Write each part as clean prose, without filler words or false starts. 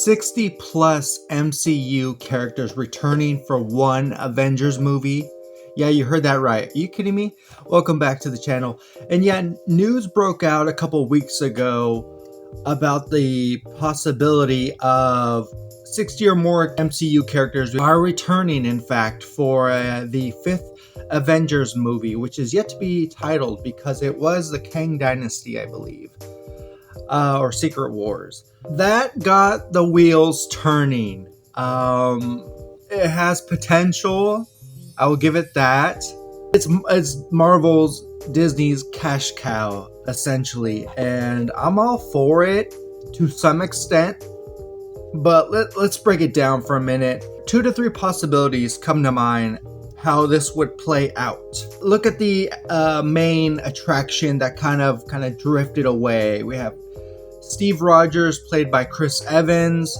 60 plus MCU characters returning for one Avengers movie. Yeah, you heard that right. Are you kidding me? Welcome back to the channel. And yeah, news broke out a couple weeks ago about the possibility of 60 or more MCU characters are returning, in fact, for the 5th Avengers movie, which is yet to be titled because it was the Kang Dynasty, I believe, or Secret Wars. That got the wheels turning. It has potential. I will give it that. It's Marvel's, Disney's cash cow, essentially, and I'm all for it to some extent. But let's break it down for a minute. 2 to 3 possibilities come to mind how this would play out. Look at the main attraction that kind of drifted away. We have Steve Rogers, played by Chris Evans.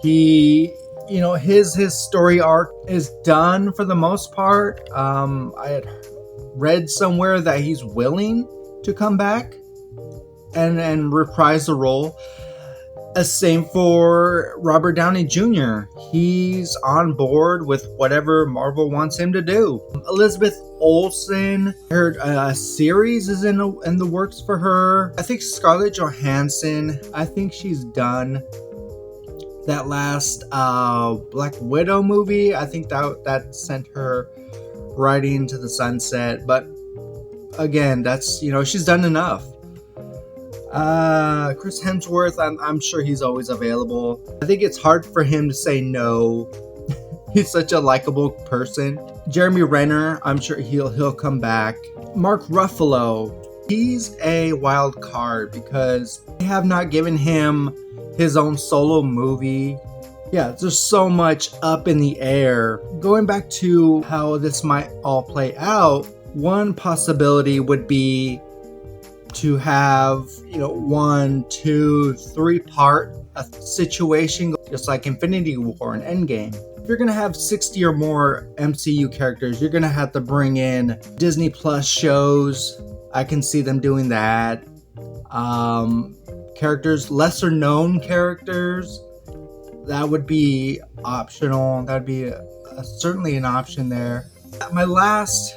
He, his story arc is done for the most part. I had read somewhere that he's willing to come back and reprise the role. Same for Robert Downey Jr. He's on board with whatever Marvel wants him to do. Elizabeth Olsen, I heard a series is in the works for her. I think Scarlett Johansson, I think she's done that last Black Widow movie. I think that sent her riding to the sunset. But again, that's, she's done enough. Chris Hemsworth, I'm sure he's always available. I think it's hard for him to say no. He's such a likable person. Jeremy Renner, I'm sure he'll come back. Mark Ruffalo, he's a wild card because they have not given him his own solo movie. Yeah, there's so much up in the air. Going back to how this might all play out, one possibility would be to have 1, 2, 3 part a situation, just like Infinity War and Endgame. If you're gonna have 60 or more MCU characters, you're gonna have to bring in Disney Plus shows. I can see them doing that. Characters, lesser known characters, that would be optional. That'd be certainly an option there. My last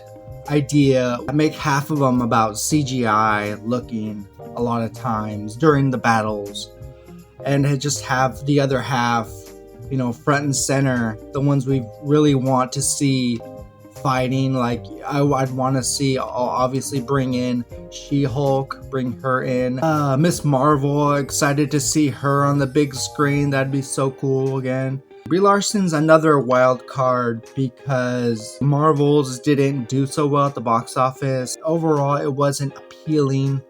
idea, make half of them about CGI looking a lot of times during the battles, and just have the other half, front and center, the ones we really want to see fighting. Like I'd want to see, obviously, bring in She-Hulk, bring her in. Miss Marvel, excited to see her on the big screen. That'd be so cool again. Brie Larson's another wild card because Marvel's didn't do so well at the box office. Overall, it wasn't appealing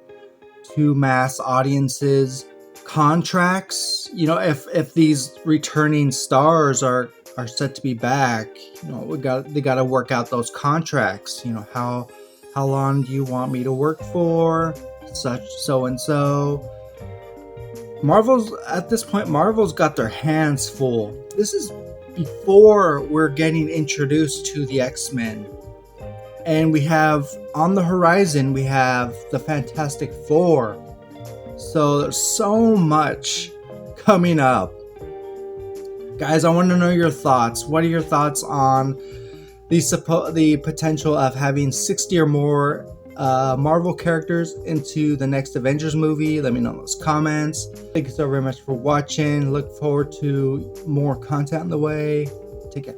to mass audiences. Contracts, if these returning stars are set to be back, they got to work out those contracts. How long do you want me to work for? Such so and so. At this point, Marvel's got their hands full. This is before we're getting introduced to the X-Men. And we have, on the horizon, we have the Fantastic Four. So there's so much coming up. Guys, I want to know your thoughts. What are your thoughts on the potential of having 60 or more Marvel characters into the next Avengers movie? Let me know in those comments. Thank you so very much for watching. Look forward to more content on the way. Take care.